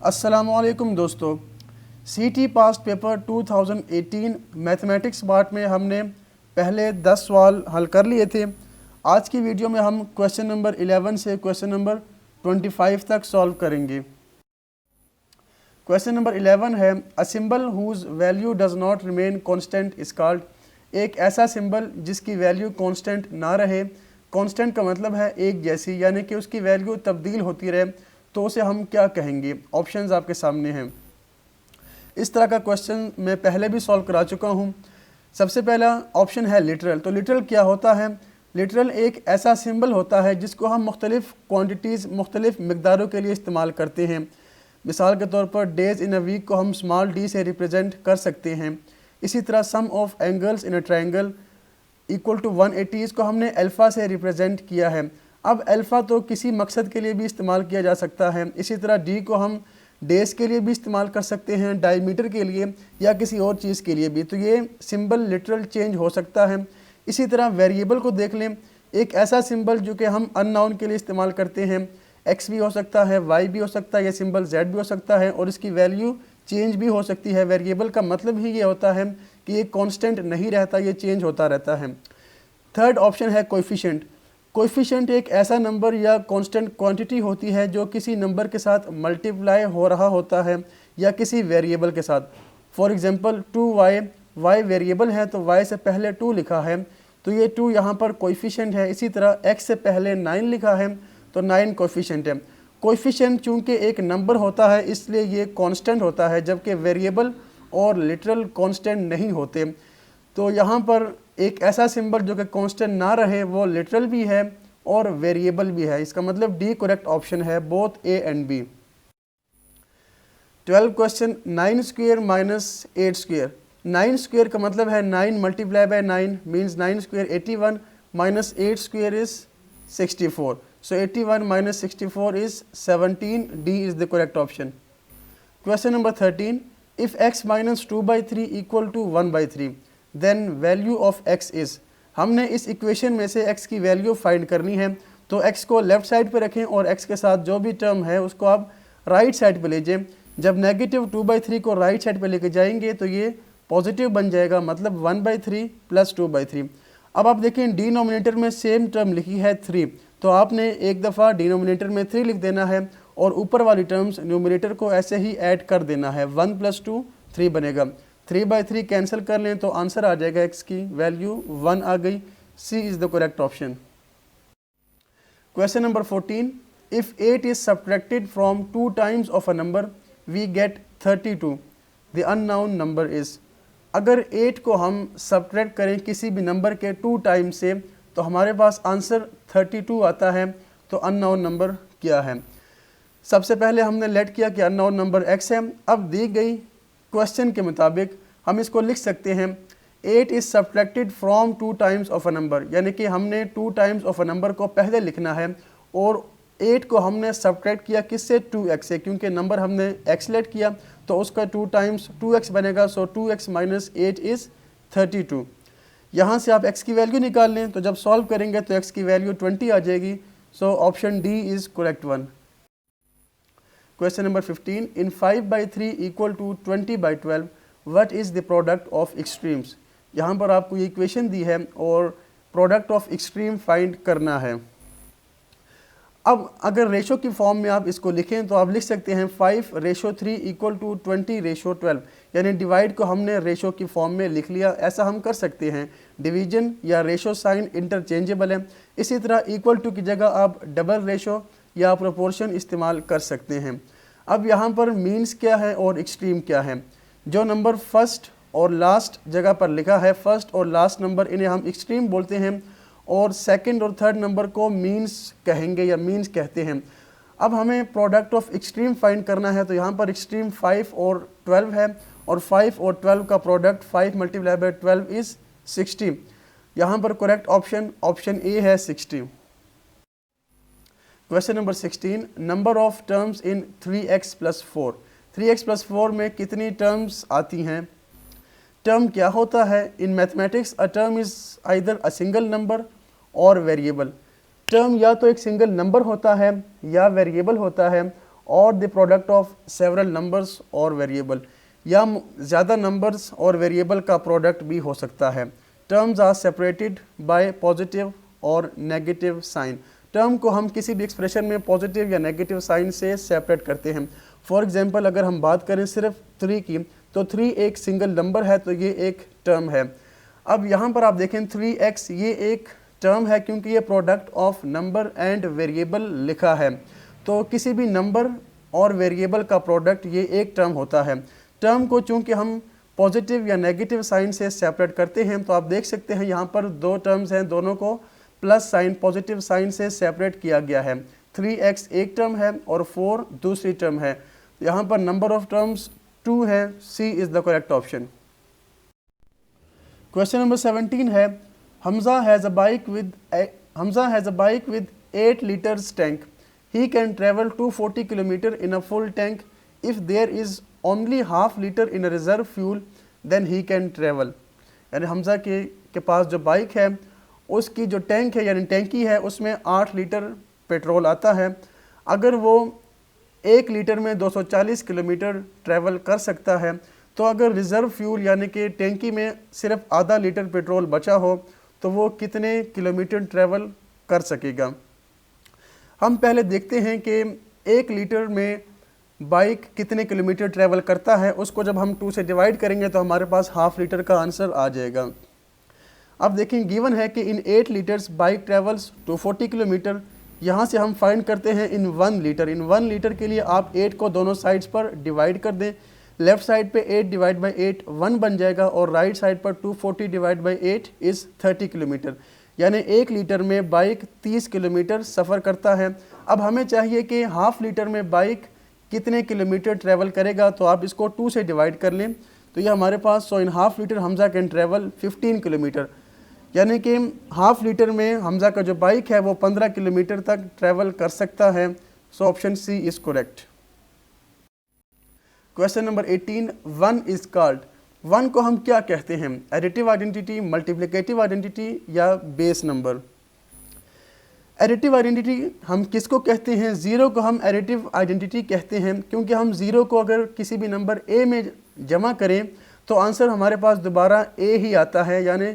अस्सलामुअलैकुम दोस्तों, सीटी पास्ट पेपर 2018 मैथमेटिक्स पार्ट में हमने पहले 10 सवाल हल कर लिए थे। आज की वीडियो में हम क्वेश्चन नंबर 11 से क्वेश्चन नंबर 25 तक सॉल्व करेंगे। क्वेश्चन नंबर 11 है, a symbol whose value does not remain constant is called. एक ऐसा सिंबल जिसकी वैल्यू कांस्टेंट ना रहे। कांस्टेंट का मतलब है एक जैसी, यानी कि उसकी वैल्यू तब्दील होती रहे, तो उसे हम क्या कहेंगे। ऑप्शंस आपके सामने हैं। इस तरह का क्वेश्चन मैं पहले भी सॉल्व करा चुका हूँ। सबसे पहला ऑप्शन है लिटरल। तो लिटरल क्या होता है? लिटरल एक ऐसा सिंबल होता है जिसको हम मुख्तलिफ क्वांटिटीज़, मुख्तलिफ मकदारों के लिए इस्तेमाल करते हैं। मिसाल के तौर पर डेज़ इन अ वीक को हम स्मॉल डी से रिप्रेजेंट कर सकते हैं। इसी तरह sum of angles in a triangle equal to 180 इसको हमने अल्फ़ा से रिप्रेजेंट किया है। अब अल्फ़ा तो किसी मकसद के लिए भी इस्तेमाल किया जा सकता है। इसी तरह डी को हम डेज़ के लिए भी इस्तेमाल कर सकते हैं, डायमीटर के लिए या किसी और चीज़ के लिए भी। तो ये सिंबल लिटरल चेंज हो सकता है। इसी तरह वेरिएबल को देख लें, एक ऐसा सिंबल जो कि हम अननोन के लिए इस्तेमाल करते हैं। एक्स भी हो सकता है, वाई भी हो सकता है, ये सिंबल जेड भी हो सकता है और इसकी वैल्यू चेंज भी हो सकती है। वेरिएबल का मतलब ही ये होता है कि ये कांस्टेंट नहीं रहता, ये चेंज होता रहता है। थर्ड ऑप्शन है कोएफिशिएंट। कोएफिशिएंट एक ऐसा नंबर या कांस्टेंट क्वांटिटी होती है जो किसी नंबर के साथ मल्टीप्लाई हो रहा होता है या किसी वेरिएबल के साथ। For example 2y, y variable है तो y से पहले 2 लिखा है, तो ये 2 यहाँ पर कोएफिशिएंट है। इसी तरह x से पहले 9 लिखा है तो 9 कोएफिशिएंट है। कोएफिशिएंट चूँकि एक नंबर होता है इसलिए ये कांस्टेंट होता है, जबकि वेरिएबल और लिटरल कांस्टेंट नहीं होते। तो यहाँ पर एक ऐसा सिंबल जो कि कांस्टेंट ना रहे वो लिटरल भी है और वेरिएबल भी है। इसका मतलब डी करेक्ट ऑप्शन है, both A and B. 12 question, 9 square minus 8 square. 9 square का मतलब है 9 multiply by 9 means 9 square 81 minus 8 square is 64। So 81 minus 64 is 17। D is the correct option. Question number 13, if x minus 2/3 equal to 1/3 then value of x is. हमने इस equation में से x की value find करनी है। तो x को left side पे रखें और x के साथ जो भी टर्म है उसको आप राइट साइड पे ले जाएं। जब नेगेटिव 2/3 को राइट साइड पे लेके जाएंगे तो ये पॉजिटिव बन जाएगा, मतलब 1/3 प्लस 2/3। अब आप देखें डिनोमिनेटर में सेम टर्म लिखी है 3, तो आपने एक दफ़ा डिनोमिनेटर में 3 लिख देना है और ऊपर वाली टर्म्स न्यूमरेटर को ऐसे ही ऐड कर देना है। 1 + 2 3 बनेगा। 3/3 कैंसिल कर लें तो आंसर आ जाएगा, x की वैल्यू 1 आ गई। C is the correct option. Question number 14, if 8 is subtracted from 2 times of a number we get 32 the unknown number is. अगर 8 को हम सब्ट्रैक्ट करें किसी भी नंबर के 2 टाइम से तो हमारे पास आंसर 32 आता है। तो अननोन नंबर क्या है? सबसे पहले हमने लेट किया कि अननोन नंबर x है। अब दी गई क्वेश्चन के मुताबिक हम इसको लिख सकते हैं 8 is subtracted from 2 times of a number, यानी कि हमने 2 टाइम्स ऑफ अ नंबर को पहले लिखना है और 8 को हमने सब्ट्रैक्ट किया किससे? 2x से, क्योंकि नंबर हमने x लेट किया तो उसका 2 टाइम्स 2x बनेगा। सो 2x माइनस 8 इज़ 32। यहाँ से आप x की वैल्यू निकाल लें तो जब सॉल्व करेंगे तो x की वैल्यू 20 आ जाएगी। So option D is correct one. Question number 15, in 5/3 equal to 20/12 what is the product of extremes. यहाँ पर आपको ये इक्वेशन दी है और प्रोडक्ट ऑफ एक्सट्रीम फाइंड करना है। अब अगर रेशो की फॉर्म में आप इसको लिखें तो आप लिख सकते हैं 5/3 इक्वल टू 20/12, यानी डिवाइड को हमने रेशो की फॉर्म में लिख लिया। ऐसा हम कर सकते हैं, डिवीजन या रेशो साइन इंटरचेंजेबल है। इसी तरह इक्वल टू की जगह आप डबल रेशो या प्रोपोर्शन इस्तेमाल कर सकते हैं। अब यहाँ पर मीन्स क्या है और एक्सट्रीम क्या है? जो नंबर फर्स्ट और लास्ट जगह पर लिखा है, फर्स्ट और लास्ट नंबर, इन्हें हम एक्सट्रीम बोलते हैं और सेकंड और थर्ड नंबर को मीन्स कहेंगे या मीन्स कहते हैं। अब हमें प्रोडक्ट ऑफ एक्सट्रीम फाइंड करना है तो यहाँ पर एक्सट्रीम 5 और 12 है और 5 और 12 का प्रोडक्ट 5 मल्टीप्लाई बाय 12 इज़ 60। यहाँ पर करेक्ट ऑप्शन ए है 60। Question number 16, number of terms in 3x + 4। 3x + 4 में कितनी टर्म्स आती हैं? टर्म क्या होता है? In mathematics a term is either a single number और वेरिएबल। टर्म या तो एक सिंगल नंबर होता है या वेरिएबल होता है और the product of several numbers और वेरिएबल, या ज़्यादा नंबर्स और वेरिएबल का प्रोडक्ट भी हो सकता है। Terms are separated by positive और नेगेटिव साइन। टर्म को हम किसी भी एक्सप्रेशन में पॉजिटिव या नेगेटिव साइन से सेपरेट करते हैं। फॉर एग्जांपल अगर हम बात करें सिर्फ 3 की, तो 3 एक सिंगल नंबर है, तो ये एक टर्म है। अब यहाँ पर आप देखें 3x, ये एक टर्म है क्योंकि ये product of number and variable लिखा है। तो किसी भी नंबर और वेरिएबल का प्रोडक्ट ये एक टर्म होता है। टर्म को चूँकि हम पॉजिटिव या नेगेटिव साइन से सेपरेट करते हैं, तो आप देख सकते हैं यहाँ पर 2 टर्म्स हैं, दोनों को प्लस साइन पॉजिटिव साइन से सेपरेट किया गया है। 3x एक टर्म है और 4 दूसरी टर्म है। यहाँ पर नंबर ऑफ टर्म्स 2 है। C is the correct option. Question number 17 है, Hamza has a bike with 8 liters tank. He can travel 240 km in a full tank. If there is only half liter in a reserve fuel, then he can travel. यानी हमजा के पास जो bike है उसकी जो tank है यानी टैंकी है उसमें 8 लीटर पेट्रोल आता है। अगर वो 1 लीटर में 240 किलोमीटर ट्रैवल कर सकता है, तो अगर रिज़र्व फ्यूल यानी कि टैंकी में सिर्फ आधा लीटर पेट्रोल बचा हो तो वो कितने किलोमीटर ट्रैवल कर सकेगा। हम पहले देखते हैं कि 1 लीटर में बाइक कितने किलोमीटर ट्रैवल करता है, उसको जब हम 2 से डिवाइड करेंगे तो हमारे पास हाफ लीटर का आंसर आ जाएगा। अब देखें गिवन है कि इन 8 लीटर्स बाइक ट्रैवल्स 240 किलोमीटर। यहाँ से हम फाइंड करते हैं इन 1 लीटर। इन 1 लीटर के लिए आप 8 को दोनों साइड्स पर डिवाइड कर दें। लेफ़्ट साइड पे 8 डिवाइड बाई 8 1 बन जाएगा और राइट साइड पर 240 डिवाइड बाई 8 इज़ 30 किलोमीटर। यानी 1 लीटर में बाइक 30 किलोमीटर सफ़र करता है। अब हमें चाहिए कि हाफ़ लीटर में बाइक कितने किलोमीटर ट्रैवल करेगा, तो आप इसको 2 से डिवाइड कर लें तो ये हमारे पास so in half litre Hamza can travel 15 kilometre. यानी कि हाफ़ लीटर में हमजा का जो बाइक है वो 15 किलोमीटर तक ट्रैवल कर सकता है। So option C is correct. Question number 18, 1 is called. 1 को हम क्या कहते हैं? एडिटिव आइडेंटिटी, मल्टीप्लिकेटिव आइडेंटिटी या बेस नंबर। एडिटिव आइडेंटिटी हम किसको कहते हैं? 0 को हम एडिटिव आइडेंटिटी कहते हैं क्योंकि हम 0 को अगर किसी भी नंबर a में जमा करें तो आंसर हमारे पास दोबारा a ही आता है। यानी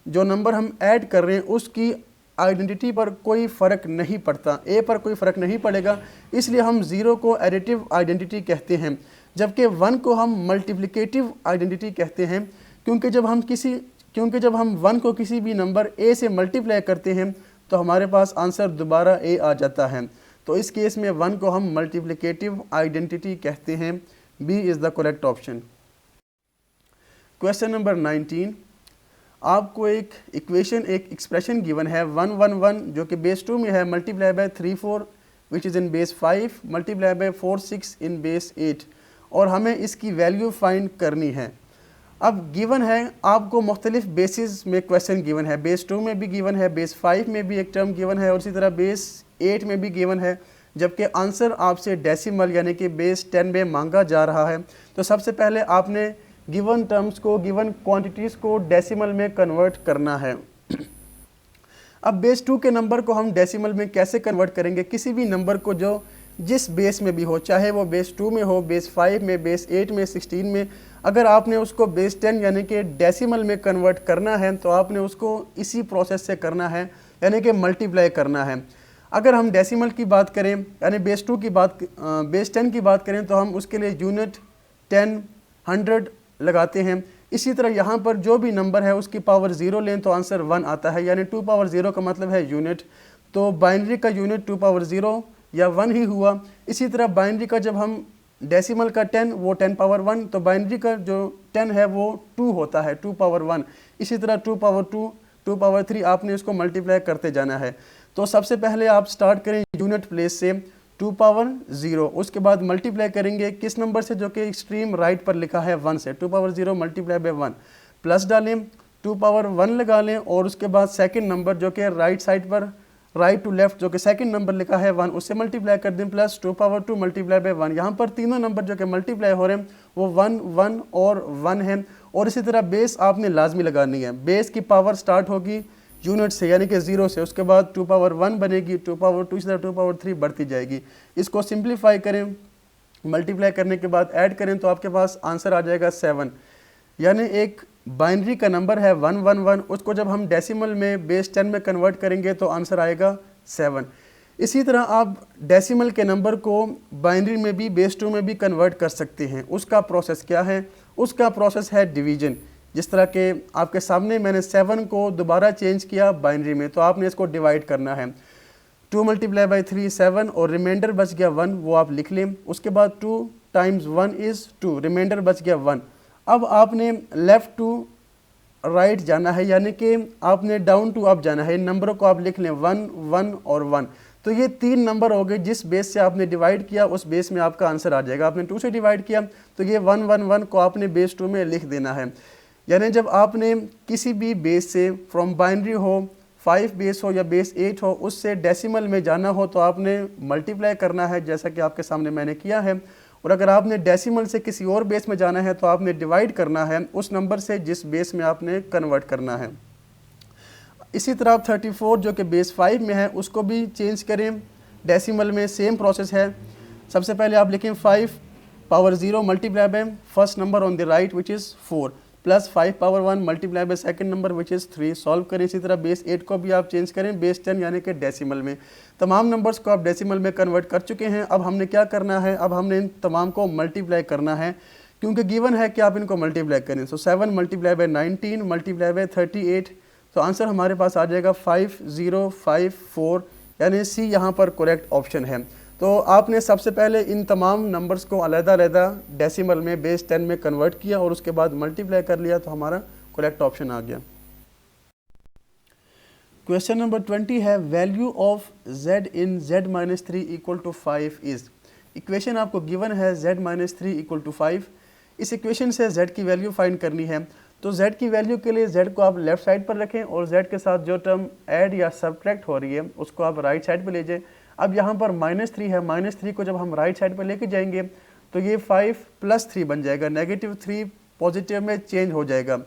जो नंबर हम ऐड कर रहे हैं उसकी आइडेंटिटी पर कोई फ़र्क नहीं पड़ता, a पर कोई फ़र्क नहीं पड़ेगा, इसलिए हम 0 को एडिटिव आइडेंटिटी कहते हैं। जबकि 1 को हम मल्टीप्लिकेटिव आइडेंटिटी कहते हैं क्योंकि जब हम 1 को किसी भी नंबर a से मल्टीप्लाई करते हैं तो हमारे पास आंसर दोबारा a आ जाता है। तो इस केस में 1 को हम मल्टीप्लिकेटिव आइडेंटिटी कहते हैं। B is the correct option. Question number 19, आपको एक इक्वेशन, एक एक्सप्रेशन गिवन है 111 जो कि बेस 2 में है, multiply by 34 which is in base 5 multiply by 46 in base 8 और हमें इसकी वैल्यू फाइंड करनी है। अब गिवन है आपको मुख्तलिफ बेसिस में क्वेश्चन गिवन है, बेस 2 में भी गिवन है, बेस 5 में भी एक टर्म गिवन है और इसी तरह बेस 8 में भी गिवन है, जबकि आंसर आपसे डेसिमल यानी कि बेस 10 में मांगा जा रहा है। तो सबसे पहले आपने गिवन टर्म्स को, गिवन क्वांटिटीज़ को डेसिमल में कन्वर्ट करना है। अब बेस 2 के नंबर को हम डेसिमल में कैसे कन्वर्ट करेंगे? किसी भी नंबर को जो जिस बेस में भी हो, चाहे वो बेस 2 में हो, बेस 5 में, बेस 8 में, 16 में, अगर आपने उसको बेस 10 यानी कि डेसिमल में कन्वर्ट करना है तो आपने उसको इसी प्रोसेस से करना है, यानी कि मल्टीप्लाई करना है। अगर हम डेसिमल की बात करें यानी बेस 10 की बात करें तो हम उसके लिए यूनिट 10, 100 लगाते हैं। इसी तरह यहाँ पर जो भी नंबर है उसकी पावर 0 लें तो आंसर 1 आता है, यानी 2 पावर 0 का मतलब है यूनिट। तो बाइनरी का यूनिट 2 पावर 0 या 1 ही हुआ। इसी तरह बाइनरी का जब हम डेसिमल का 10 वो 10 पावर 1, तो बाइनरी का जो 10 है वो 2 होता है, 2 पावर 1। इसी तरह 2 पावर 2, 2 पावर 3 आपने इसको मल्टीप्लाई करते जाना है। तो सबसे पहले आप स्टार्ट करें यूनिट प्लेस से 2 पावर 0, उसके बाद मल्टीप्लाई करेंगे किस नंबर से, जो कि एक्सट्रीम राइट पर लिखा है 1 से। 2 पावर 0 मल्टीप्लाई बाय 1, प्लस डालें, 2 पावर 1 लगा लें और उसके बाद सेकंड नंबर जो कि राइट साइड पर, राइट टू लेफ्ट जो कि सेकंड नंबर लिखा है 1, उससे मल्टीप्लाई कर दें, प्लस 2 पावर 2 मल्टीप्लाई बाय 1। यहाँ पर तीनों नंबर जो कि मल्टीप्लाई हो रहे हैं वो 1, 1 और 1 है। और इसी तरह बेस आपने लाजमी लगानी है। बेस की पावर स्टार्ट होगी यूनिट से यानी कि 0 से, उसके बाद 2 पावर 1 बनेगी, 2 पावर 2 इसी तरह 2 पावर 3 बढ़ती जाएगी। इसको सिंप्लीफाई करें, मल्टीप्लाई करने के बाद ऐड करें तो आपके पास आंसर आ जाएगा 7। यानी एक बाइनरी का नंबर है 111, उसको जब हम डेसिमल में बेस 10 में कन्वर्ट करेंगे तो आंसर आएगा 7। इसी तरह आप डेसिमल के नंबर को बाइनरी में भी बेस 2 में भी कन्वर्ट कर सकते हैं। उसका प्रोसेस क्या है? उसका प्रोसेस है डिवीजन। जिस तरह के आपके सामने मैंने 7 को दोबारा चेंज किया बाइनरी में, तो आपने इसको डिवाइड करना है। 2 मल्टीप्लाई बाई 3 7 और रिमाइंडर बच गया 1, वो आप लिख लें। उसके बाद 2 टाइम्स 1 इज़ 2, रिमाइंडर बच गया 1। अब आपने लेफ़्ट टू राइट जाना है, यानी कि आपने डाउन टू अप जाना है। इन नंबरों को आप लिख लें 1 1 और 1। तो ये 3 नंबर हो गए, जिस बेस से आपने डिवाइड किया उस बेस में आपका आंसर आ जाएगा। आपने 2 से डिवाइड किया तो ये 1 1 1 को आपने बेस 2 में लिख देना है। यानी जब आपने किसी भी बेस से फ्रॉम बाइनरी हो, 5 बेस हो या बेस 8 हो, उससे डेसिमल में जाना हो तो आपने मल्टीप्लाई करना है, जैसा कि आपके सामने मैंने किया है। और अगर आपने डेसिमल से किसी और बेस में जाना है तो आपने डिवाइड करना है उस नंबर से जिस बेस में आपने कन्वर्ट करना है। इसी तरह आप 34 जो कि बेस 5 में है उसको भी चेंज करें डेसिमल में, सेम प्रोसेस है। सबसे पहले आप लिखें 5 power 0 multiply by first number on the right which is 4 plus 5 power 1 multiply by second number which is 3, solve करें। इसी तरह बेस 8 को भी आप चेंज करें बेस 10 यानी कि डेसिमल में। तमाम नंबर्स को आप डेसिमल में कन्वर्ट कर चुके हैं। अब हमने क्या करना है? अब हमने इन तमाम को मल्टीप्लाई करना है, क्योंकि गिवन है कि आप इनको मल्टीप्लाई करें। सो 7 मल्टीप्लाई बाय 19 मल्टीप्लाई बाय 38, तो आंसर हमारे पास आ जाएगा 5054, यानी सी यहाँ पर करेक्ट ऑप्शन है। तो आपने सबसे पहले इन तमाम नंबर्स को अलग-अलग डेसिमल में बेस 10 में कन्वर्ट किया और उसके बाद मल्टीप्लाई कर लिया, तो हमारा करेक्ट ऑप्शन आ गया। क्वेश्चन नंबर 20 है value of z in z-3 equal to 5 is. Equation आपको गिवन है z-3 इक्वल टू 5। इस इक्वेशन से z की वैल्यू फाइंड करनी है। तो z की वैल्यू के लिए z को आप लेफ्ट साइड पर रखें और z के साथ जो टर्म ऐड या सब्ट्रैक्ट हो रही है उसको आप राइट साइड पर ले जाएं। अब यहाँ पर -3 है, -3 को जब हम राइट साइड पर लेके जाएंगे तो ये 5 + 3 बन जाएगा, -3 पॉजिटिव में चेंज हो जाएगा,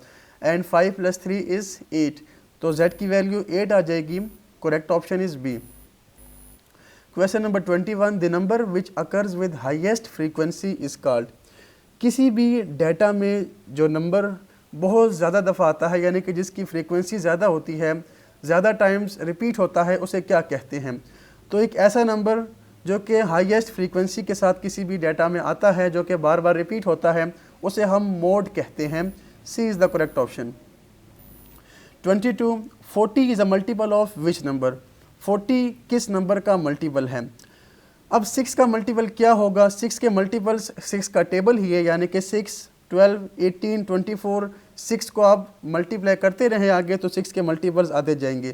एंड 5 + 3 इज़ 8। तो z की वैल्यू 8 आ जाएगी। Correct option is B. Question number 21 the number which occurs with highest frequency is called. किसी भी डाटा में जो नंबर बहुत ज़्यादा दफ़ा आता है, यानी कि जिसकी फ्रीक्वेंसी ज़्यादा होती है, ज़्यादा टाइम्स रिपीट होता है, उसे क्या कहते हैं? तो एक ऐसा नंबर जो कि हाईएस्ट फ्रीक्वेंसी के साथ किसी भी डाटा में आता है, जो कि बार बार रिपीट होता है, उसे हम मोड कहते हैं। C is the correct option. 22 40 is a multiple of which number. 40 किस नंबर का मल्टीपल है? अब 6 का मल्टीपल क्या होगा? 6 के मल्टीपल्स 6 का टेबल ही है, यानी कि 6 12 18 24, 6 को आप मल्टीप्लाई करते रहें आगे तो 6 के मल्टीपल्स आते जाएंगे।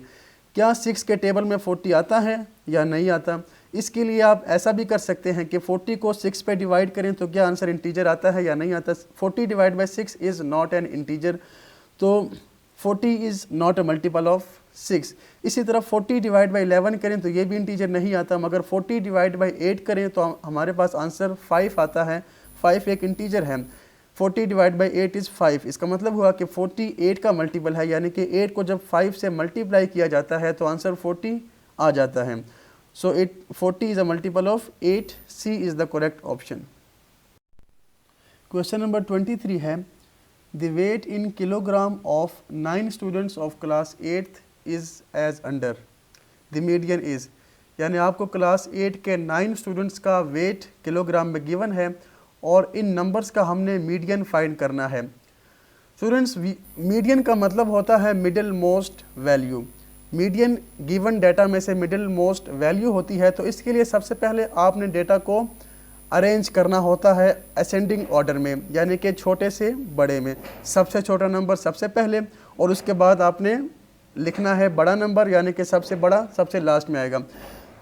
क्या 6 के टेबल में 40 आता है या नहीं आता? इसके लिए आप ऐसा भी कर सकते हैं कि 40 को 6 पे डिवाइड करें तो क्या आंसर इंटीजर आता है या नहीं आता। 40 divide by 6 is not an integer, तो 40 is not a multiple of 6। इसी तरह 40 डिवाइड बाई 11 करें तो ये भी इंटीजर नहीं आता, मगर 40 डिवाइड बाई 8 करें तो हमारे पास आंसर 5 आता है। 5 एक इंटीजर है। 40 डिवाइड बाई 8 इज़ 5। इसका मतलब हुआ कि 48 का मल्टीपल है, यानी कि 8 को जब 5 से मल्टीप्लाई किया जाता है तो आंसर 40 आ जाता है। So 40 is a multiple of 8। C is the correct option. Question number 23 है the weight in kilogram of 9 students of class 8th is as under. The median is, यानी आपको क्लास 8 के 9 स्टूडेंट्स का वेट किलोग्राम में given है और इन numbers का हमने मीडियन फाइंड करना है। स्टूडेंट्स, मीडियन का मतलब होता है middle most value. Median given data में से मिडिल मोस्ट वैल्यू होती है, तो इसके लिए सबसे पहले आपने डेटा को अरेंज करना होता है असेंडिंग ऑर्डर में, यानी कि छोटे से बड़े में। सबसे छोटा नंबर सबसे पहले और उसके बाद आपने लिखना है बड़ा नंबर, यानी कि सबसे बड़ा सबसे लास्ट में आएगा।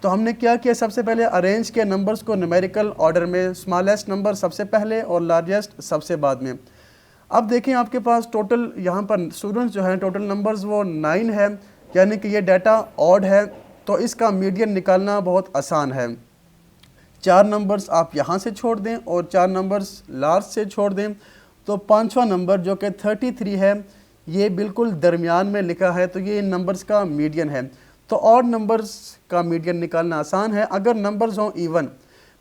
तो हमने क्या किया, सबसे पहले अरेंज किया नंबर्स को न्यूमेरिकल ऑर्डर में, स्मॉलेस्ट नंबर सबसे पहले और लार्जेस्ट सबसे बाद में। अब देखें आपके पास टोटल यहाँ पर स्टूडेंट्स जो हैं टोटल नंबर्स वो 9 है, यानी कि ये डाटा ऑड है, तो इसका मीडियन निकालना बहुत आसान है। 4 नंबर्स आप यहाँ से छोड़ दें और 4 नंबर्स लास्ट से छोड़ दें, तो 5वां नंबर जो कि 33 है, ये बिल्कुल दरमियान में लिखा है, तो ये इन नंबर्स का मीडियन है। तो ऑड नंबर्स का मीडियन निकालना आसान है। अगर नंबर्स हों इवन,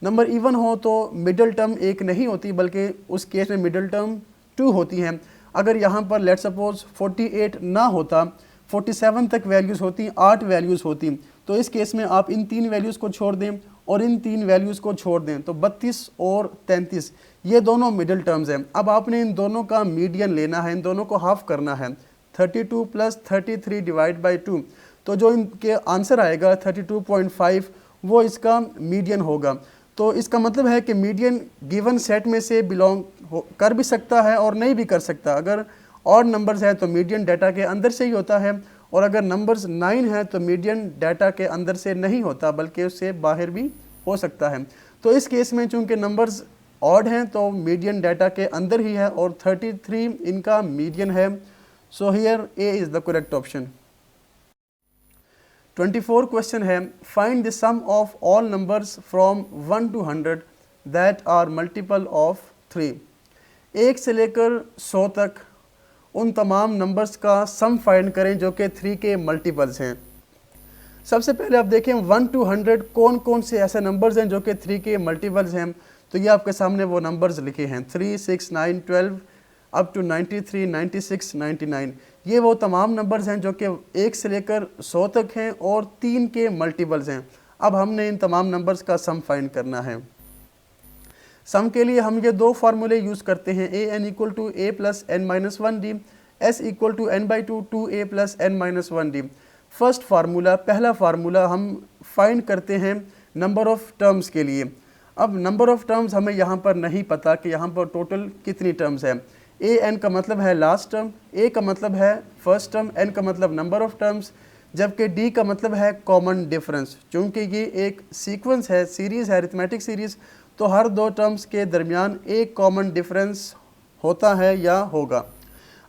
नंबर इवन हो तो मिडल टर्म एक नहीं होती, बल्कि उस केस में मिडल टर्म 2 होती हैं। अगर यहाँ पर लेट सपोज 48 ना होता, 47 तक वैल्यूज़ होती, 8 वैल्यूज़ होती, तो इस केस में आप इन 3 वैल्यूज़ को छोड़ दें और इन 3 वैल्यूज़ को छोड़ दें, तो 32 और 33 ये दोनों मिडिल टर्म्स हैं। अब आपने इन दोनों का मीडियन लेना है, इन दोनों को हाफ करना है। 32 + 33 डिवाइड बाई 2, तो जो इनके आंसर आएगा 32.5 वो इसका मीडियन होगा। तो इसका मतलब है कि मीडियन गिवन सेट में से बिलोंग कर भी सकता है और नहीं भी कर सकता। अगर ऑड नंबर्स है तो मीडियन डाटा के अंदर से ही होता है, और अगर नंबर्स 9 है तो मीडियन डाटा के अंदर से नहीं होता, बल्कि उससे बाहर भी हो सकता है। तो इस केस में चूंकि नंबर्स ऑड हैं तो मीडियन डाटा के अंदर ही है और 33 इनका मीडियन है। So here A is the correct option. 24 question है, find the sum of all numbers from 1 to 100 that are multiple of 3। 1 से लेकर 100 तक उन तमाम नंबर्स का सम फाइंड करें जो कि 3 के मल्टीपल्स हैं। सबसे पहले आप देखें 1 to 100 कौन कौन से ऐसे नंबर्स हैं जो कि 3 के मल्टीपल्स हैं। तो ये आपके सामने वो नंबर्स लिखे हैं 3, 6, 9, 12 अप टू 93, 96, 99। ये वो तमाम नंबर्स हैं जो कि 1 से लेकर 100 तक हैं और 3 के मल्टीपल्स हैं। अब हमने इन तमाम नंबर्स का सम फाइंड करना है। सम के लिए हम ये 2 फार्मूले यूज़ करते हैं, an = a + n-1d, s = n/2 2a + n-1d। First formula, पहला फार्मूला हम फाइंड करते हैं नंबर ऑफ़ टर्म्स के लिए। अब नंबर ऑफ़ टर्म्स हमें यहाँ पर नहीं पता कि यहाँ पर टोटल कितनी टर्म्स है। an का मतलब है लास्ट टर्म, a का मतलब है फर्स्ट टर्म, n का मतलब नंबर ऑफ़ टर्म्स, जबकि d का मतलब है कॉमन डिफरेंस। चूँकि ये एक सीक्वेंस है, सीरीज़ है, अरिथमेटिक सीरीज़, तो हर 2 टर्म्स के दरमियान एक कॉमन डिफरेंस होता है या होगा।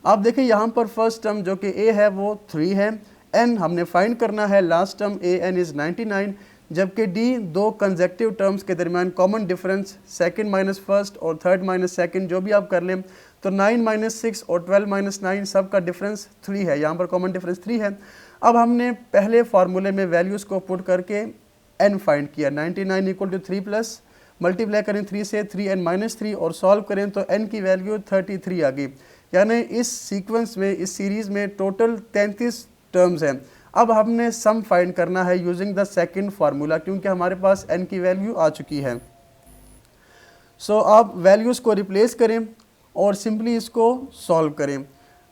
आप देखें यहाँ पर फर्स्ट टर्म जो कि a है वो 3 है, n हमने फाइंड करना है, लास्ट टर्म an इज़ 99, जबकि d 2 कंसेक्टिव टर्म्स के दरमियान common difference second minus first और थर्ड माइनस सेकंड जो भी आप कर लें, तो 9 - 6 और 12 - 9 सब का डिफरेंस 3 है, यहाँ पर कॉमन डिफरेंस 3 है। अब हमने पहले फार्मूले में वैल्यूज़ को पुट करके n फाइंड किया, 99 = 3 प्लस मल्टीप्लाई करें 3 से 3n-3 और सॉल्व करें तो n की वैल्यू 33 आ गई। यानी इस सीक्वेंस में, इस सीरीज़ में टोटल 33 टर्म्स हैं। अब हमने सम फाइंड करना है यूजिंग द सेकंड फार्मूला, क्योंकि हमारे पास n की वैल्यू आ चुकी है। सो आप वैल्यूज़ को रिप्लेस करें और सिंपली इसको सॉल्व करें,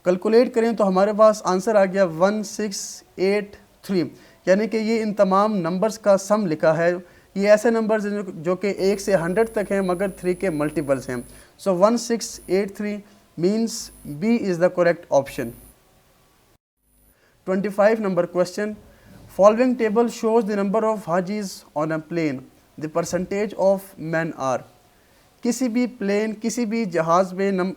कैलकुलेट करें, तो हमारे पास आंसर आ गया 1683। यानी कि ये इन तमाम नंबर्स का सम लिखा है। ये ऐसे नंबर्स हैं जो कि 1 से 100 तक हैं मगर 3 के मल्टीपल्स हैं। So 1683 means B is the correct option. 25 number question, following table shows the number of हाजीज on a plane, the percentage of man are. किसी भी प्लेन, किसी भी जहाज़ में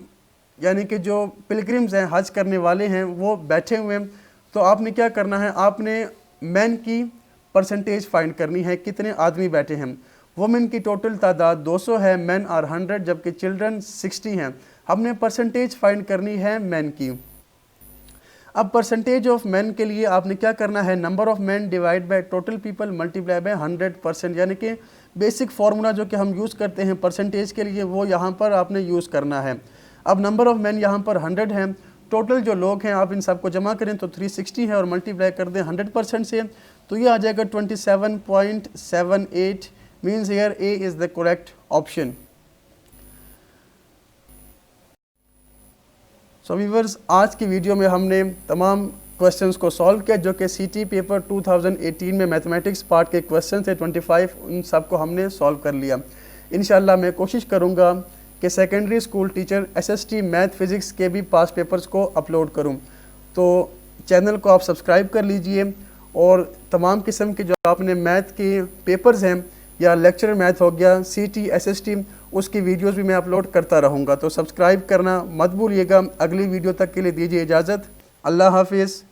यानी कि जो पिलग्रिम्स हैं, हज करने वाले हैं, वो बैठे हुए हैं, तो आपने क्या करना है, आपने मैन की परसेंटेज फाइंड करनी है, कितने आदमी बैठे हैं। वुमेन की टोटल तादाद 200 है, मैन आर 100, जबकि चिल्ड्रन 60 हैं। हमने परसेंटेज फाइंड करनी है मैन की। अब परसेंटेज ऑफ मैन के लिए आपने क्या करना है, number of man divide by total people multiply by 100%, यानी कि बेसिक फार्मूला जो कि हम यूज़ करते हैं परसेंटेज के लिए वो यहाँ पर आपने यूज़ करना है। अब नंबर ऑफ मैन यहाँ पर 100 हैं, टोटल जो लोग हैं आप इन सबको जमा करें तो 360 है और मल्टीप्लाई कर दें 100% से, तो ये आ जाएगा 27.78। Means here A is the correct option. So viewers, आज की वीडियो में हमने तमाम क्वेश्चंस को सॉल्व किया जो कि सीटी पेपर 2018 में मैथमेटिक्स पार्ट के क्वेश्चन थे 25, उन सब को हमने सॉल्व कर लिया। इंशाल्लाह मैं कोशिश करूँगा कि secondary school teacher SST math physics के भी पास पेपर्स को अपलोड करूं, तो चैनल को आप सब्सक्राइब कर लीजिए और तमाम किस्म के जो आपने मैथ के पेपर्स हैं या लेक्चर मैथ हो गया, CT SST, उसकी वीडियोस भी मैं अपलोड करता रहूँगा, तो सब्सक्राइब करना मत भूलिएगा। अगली वीडियो तक के लिए दीजिए इजाज़त। अल्लाह हाफिज़।